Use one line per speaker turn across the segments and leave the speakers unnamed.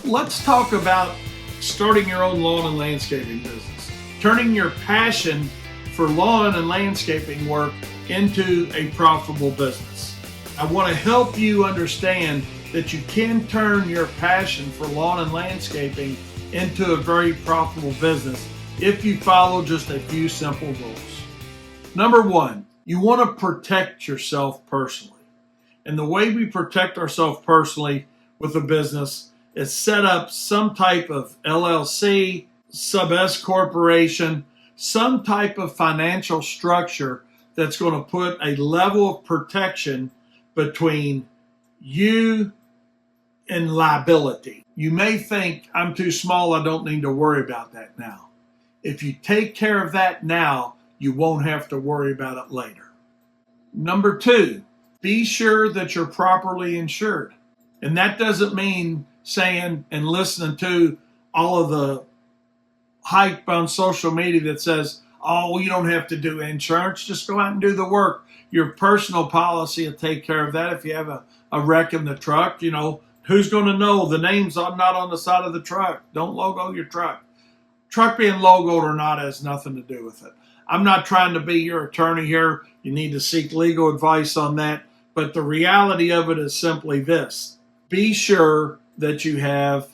Let's talk about starting your own lawn and landscaping business, turning your passion for lawn and landscaping work into a profitable business. I want to help you understand that you can turn your passion for lawn and landscaping into a very profitable business if you follow just a few simple rules. Number one, you want to protect yourself personally. And the way we protect ourselves personally with a business is set up some type of LLC, sub-S corporation, some type of financial structure that's going to put a level of protection between you and liability. You may think, I'm too small, I don't need to worry about that now. If you take care of that now, you won't have to worry about it later. Number two, be sure that you're properly insured. And that doesn't mean saying and listening to all of the hype on social media that says, oh, you don't have to do insurance, just go out and do the work. Your personal policy will take care of that. If you have a wreck in the truck, you know, who's going to know? The name's not on the side of the truck. Don't logo your truck. Truck being logoed or not has nothing to do with it. I'm not trying to be your attorney here. You need to seek legal advice on that. But the reality of it is simply this. Be sure that you have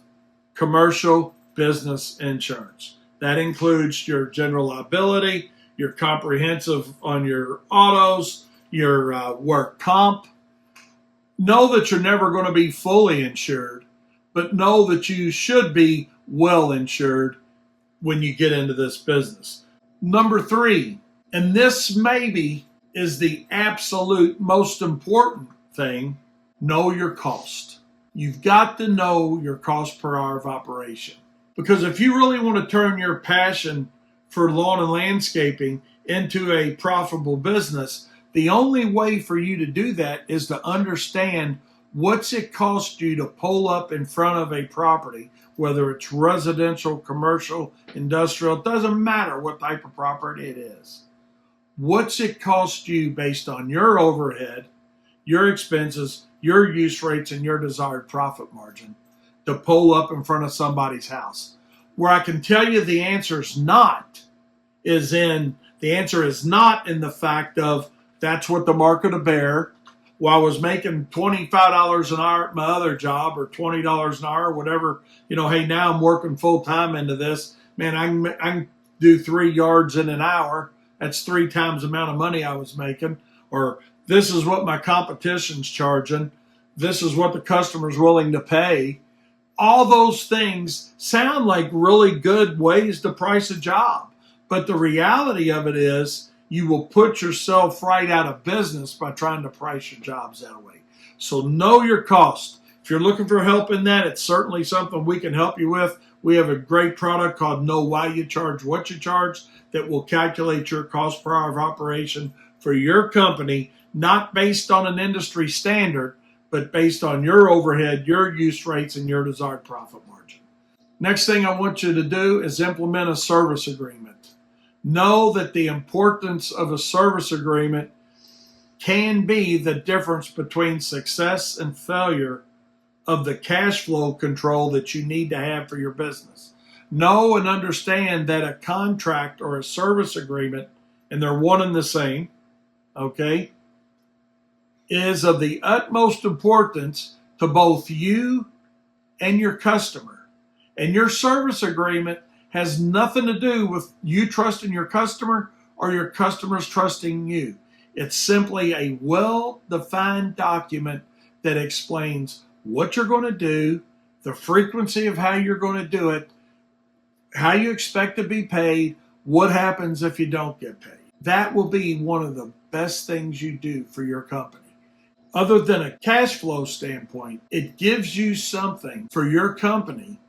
commercial business insurance. That includes your general liability, your comprehensive on your autos, your work comp. Know that you're never going to be fully insured, but know that you should be well insured when you get into this business. Number three, and this maybe is the absolute most important thing, know your cost. You've got to know your cost per hour of operation. Because if you really want to turn your passion for lawn and landscaping into a profitable business, the only way for you to do that is to understand what's it cost you to pull up in front of a property, whether it's residential, commercial, industrial, it doesn't matter what type of property it is. What's it cost you based on your overhead, your expenses, your use rates, and your desired profit margin to pull up in front of somebody's house? Where I can tell you the answer is not in the fact of that's what the market will bear. Well, I was making $25 an hour at my other job or $20 an hour, whatever. You know, hey, now I'm working full time into this. Man, I can do 3 yards in an hour. That's 3 times the amount of money I was making. Or this is what my competition's charging. This is what the customer's willing to pay. All those things sound like really good ways to price a job. But the reality of it is you will put yourself right out of business by trying to price your jobs that way. So know your cost. If you're looking for help in that, it's certainly something we can help you with. We have a great product called Know Why You Charge What You Charge that will calculate your cost per hour of operation for your company, not based on an industry standard, but based on your overhead, your use rates, and your desired profit margin. Next thing I want you to do is implement a service agreement. Know that the importance of a service agreement can be the difference between success and failure of the cash flow control that you need to have for your business. Know and understand that a contract or a service agreement, and they're one and the same, okay, is of the utmost importance to both you and your customer. And your service agreement has nothing to do with you trusting your customer or your customers trusting you. It's simply a well-defined document that explains what you're going to do, the frequency of how you're going to do it, how you expect to be paid, what happens if you don't get paid. That will be one of the best things you do for your company. Other than a cash flow standpoint, it gives you something for your company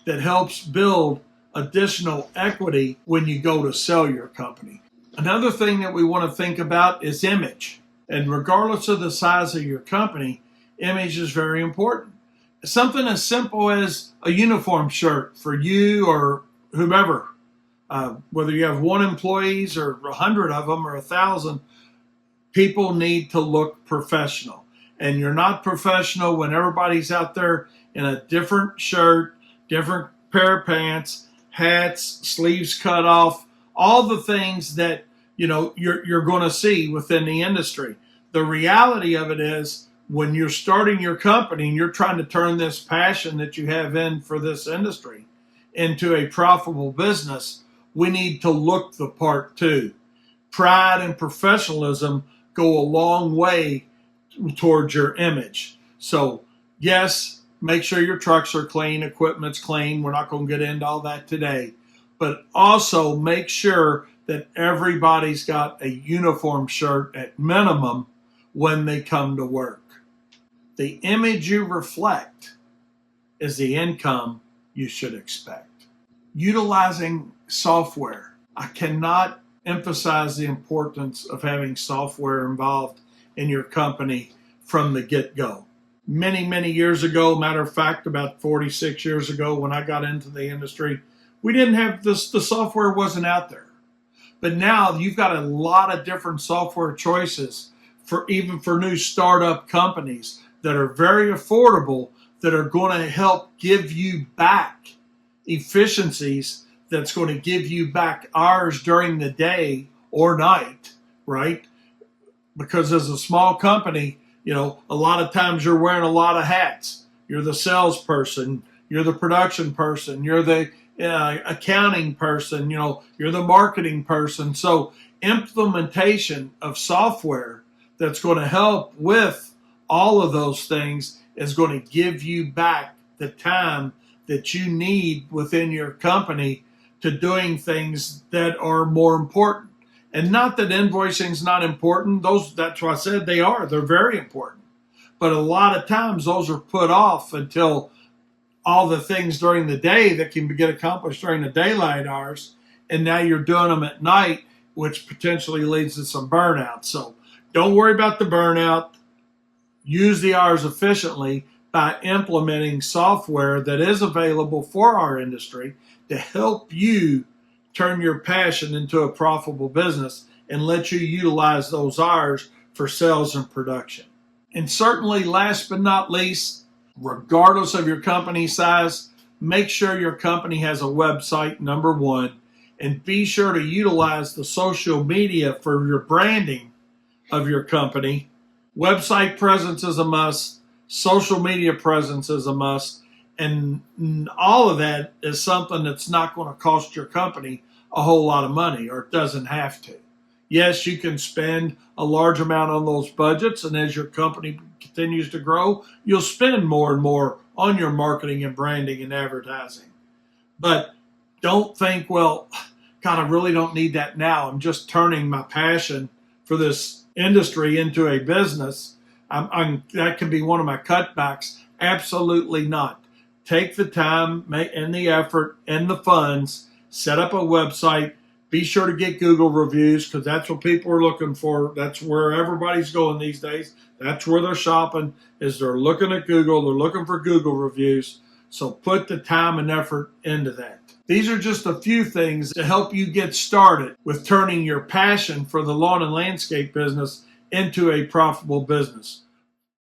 that helps build additional equity when you go to sell your company. Another thing that we want to think about is image. And regardless of the size of your company, image is very important. Something as simple as a uniform shirt for you or whomever, whether you have 1 employee or 100 of them or 1,000, people need to look professional. And you're not professional when everybody's out there in a different shirt, different pair of pants, hats, sleeves cut off, all the things that you're going to see within the industry. The reality of it is, when you're starting your company and you're trying to turn this passion that you have in for this industry into a profitable business, we need to look the part too. Pride and professionalism go a long way towards your image. So yes, make sure your trucks are clean, equipment's clean. We're not going to get into all that today. But also make sure that everybody's got a uniform shirt at minimum when they come to work. The image you reflect is the income you should expect. Utilizing software. I cannot emphasize the importance of having software involved in your company from the get-go. Many, many years ago, matter of fact, about 46 years ago when I got into the industry, we didn't have this, the software wasn't out there. But now you've got a lot of different software choices even for new startup companies that are very affordable, that are going to help give you back efficiencies, that's going to give you back hours during the day or night, right? Because as a small company, a lot of times you're wearing a lot of hats. You're the salesperson, you're the production person, you're the accounting person, you're the marketing person. So implementation of software that's going to help with all of those things is going to give you back the time that you need within your company to doing things that are more important. And not that invoicing is not important. That's why I said they're very important. But a lot of times those are put off until all the things during the day that can get accomplished during the daylight hours. And now you're doing them at night, which potentially leads to some burnout. So don't worry about the burnout. Use the hours efficiently by implementing software that is available for our industry to help you turn your passion into a profitable business and let you utilize those hours for sales and production. And certainly, last but not least, regardless of your company size, make sure your company has a website, number one, and be sure to utilize the social media for your branding of your company. Website presence is a must. Social media presence is a must. And all of that is something that's not going to cost your company a whole lot of money, or it doesn't have to. Yes, you can spend a large amount on those budgets, and as your company continues to grow, you'll spend more and more on your marketing and branding and advertising. But don't think, well, God, I really don't need that now. I'm just turning my passion for this industry into a business. That can be one of my cutbacks. Absolutely not. Take the time and the effort and the funds, set up a website. Be sure to get Google reviews, because that's what people are looking for. That's where everybody's going these days. That's where they're shopping, is they're looking at Google. They're looking for Google reviews. So put the time and effort into that. These are just a few things to help you get started with turning your passion for the lawn and landscape business into a profitable business.